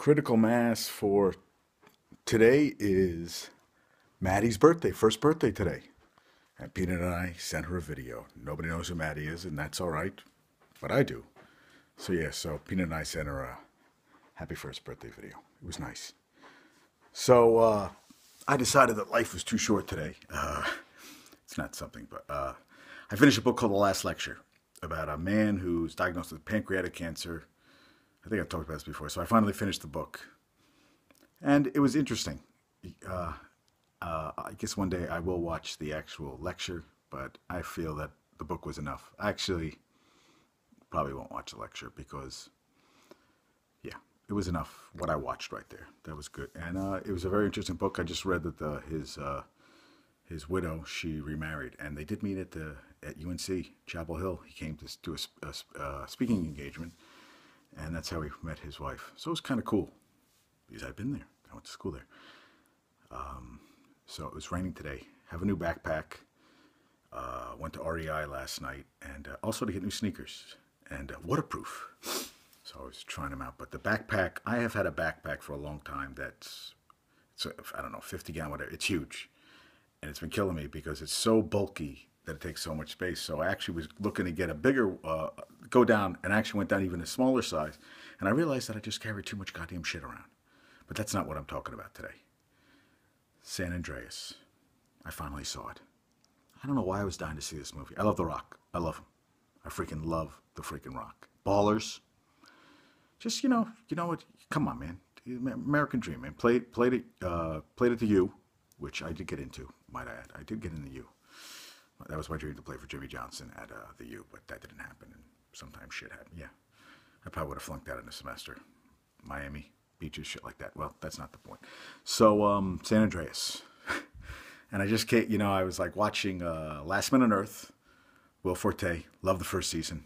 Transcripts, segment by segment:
Critical mass for today is Maddie's birthday, first birthday today. And Peanut and I sent her a video. Nobody knows who Maddie is, and that's all right, but I do. So Peanut and I sent her a happy first birthday video. It was nice. So I decided that life was too short today. It's not something, but I finished a book called The Last Lecture about a man who's diagnosed with pancreatic cancer. I think I've talked about this before. So I finally finished the book. And it was interesting. I guess one day I will watch the actual lecture, but I feel that the book was enough. I actually probably won't watch the lecture because, yeah, it was enough what I watched right there. That was good. And it was a very interesting book. I just read that his widow, she remarried, and they did meet at UNC, Chapel Hill. He came to do a speaking engagement, and that's how he met his wife. So it was kind of cool because I've been there. I went to school there. So it was raining today. Have a new backpack. Went to REI last night, and also to get new sneakers and waterproof. So I was trying them out. But the backpack, I have had a backpack for a long time that's, I don't know, 50 gallon, whatever. It's huge. And it's been killing me because it's so bulky that it takes so much space. So I actually was looking to get a bigger, go down, and I actually went down even a smaller size. And I realized that I just carried too much goddamn shit around. But that's not what I'm talking about today. San Andreas. I finally saw it. I don't know why I was dying to see this movie. I love The Rock. I love him. I freaking love the freaking Rock. Ballers. Just, you know what? Come on, man. American Dream, man. Played it to you, which I did get into, might I add. I did get in the U. That was my dream to play for Jimmy Johnson at the U, but that didn't happen. And sometimes shit happened. Yeah. I probably would have flunked out in a semester. Miami beaches, shit like that. Well, that's not the point. So, San Andreas. And I just can't, I was like watching Last Man on Earth, Will Forte, love the first season.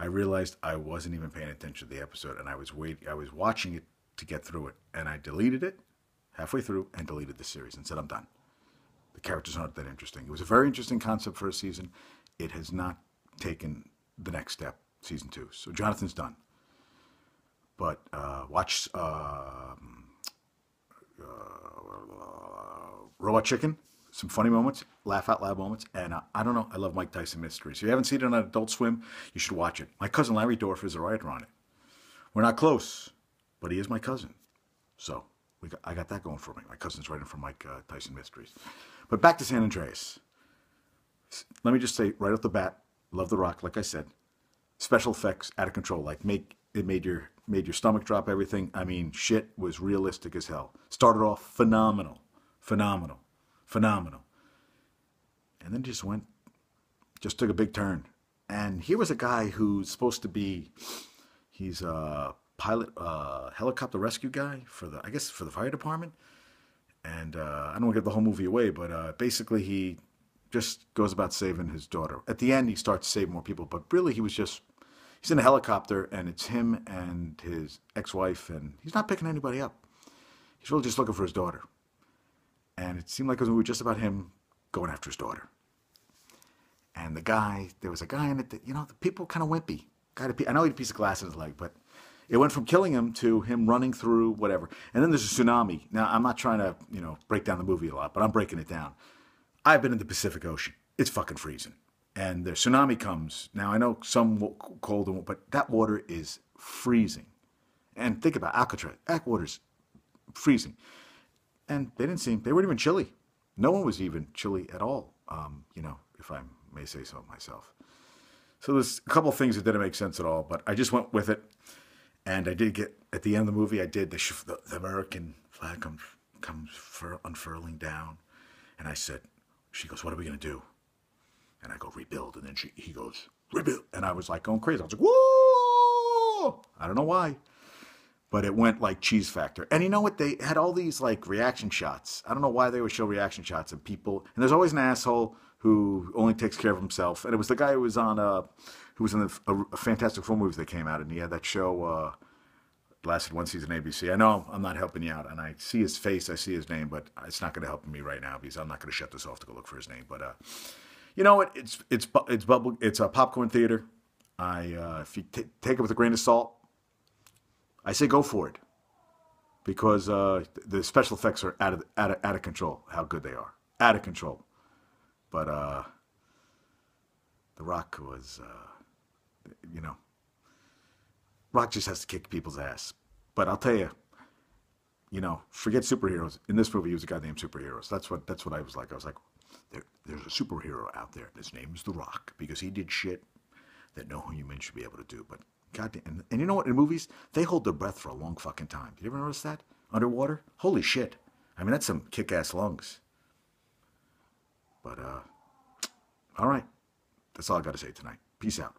I realized I wasn't even paying attention to the episode, and I was watching it to get through it, and I deleted it halfway through and deleted the series and said I'm done. The characters aren't that interesting. It was a very interesting concept for a season. It has not taken the next step, season 2. So Jonathan's done. But watch Robot Chicken. Some funny moments, laugh out loud moments, and I don't know, I love Mike Tyson Mysteries. If you haven't seen it on Adult Swim, you should watch it. My cousin Larry Dorff is a writer on it. We're not close, but he is my cousin. So I got that going for me. My cousin's writing for Mike Tyson Mysteries. But back to San Andreas. Let me just say right off the bat, love The Rock, like I said. Special effects out of control, like it made your stomach drop, everything. I mean, shit was realistic as hell. Started off phenomenal. And then just took a big turn. And here was a guy who's supposed to be, he's a pilot, helicopter rescue guy for the fire department. And I don't want to give the whole movie away, but basically he just goes about saving his daughter. At the end, he starts saving more people, but really he's in a helicopter, and it's him and his ex-wife, and he's not picking anybody up. He's really just looking for his daughter. And it seemed like it was a movie just about him going after his daughter. And there was a guy in it that, the people kind of wimpy. I know he had a piece of glass in his leg, but it went from killing him to him running through whatever. And then there's a tsunami. Now, I'm not trying to, break down the movie a lot, but I'm breaking it down. I've been in the Pacific Ocean. It's fucking freezing. And the tsunami comes. Now, I know some cold, but that water is freezing. And think about Alcatraz. That water's freezing. And they weren't even chilly. No one was even chilly at all, if I may say so myself. So there's a couple of things that didn't make sense at all, but I just went with it. And I did get, at the end of the movie, the American flag comes unfurling down. And I said, she goes, what are we going to do? And I go, rebuild. And then he goes, rebuild. And I was like going crazy. I was like, whoa! I don't know why. But it went like Cheese Factor. And you know what? They had all these like reaction shots. I don't know why they would show reaction shots of people. And there's always an asshole who only takes care of himself. And it was the guy who was in a Fantastic Four movies that came out. And he had that show, lasted one season ABC. I know I'm not helping you out. And I see his face, I see his name. But it's not going to help me right now because I'm not going to shut this off to go look for his name. But you know what? It's a popcorn theater. If you take it with a grain of salt, I say go for it. because the special effects are out of control. How good they are, out of control. But The Rock was, you know, Rock just has to kick people's ass. But I'll tell you, forget superheroes. In this movie, he was a guy named superheroes. That's what I was like. I was like, there's a superhero out there. His name is The Rock because he did shit that no human should be able to do. But goddamn, and you know what? In movies, they hold their breath for a long fucking time. Did you ever notice that? Underwater? Holy shit! I mean, that's some kick-ass lungs. But all right, that's all I got to say tonight. Peace out.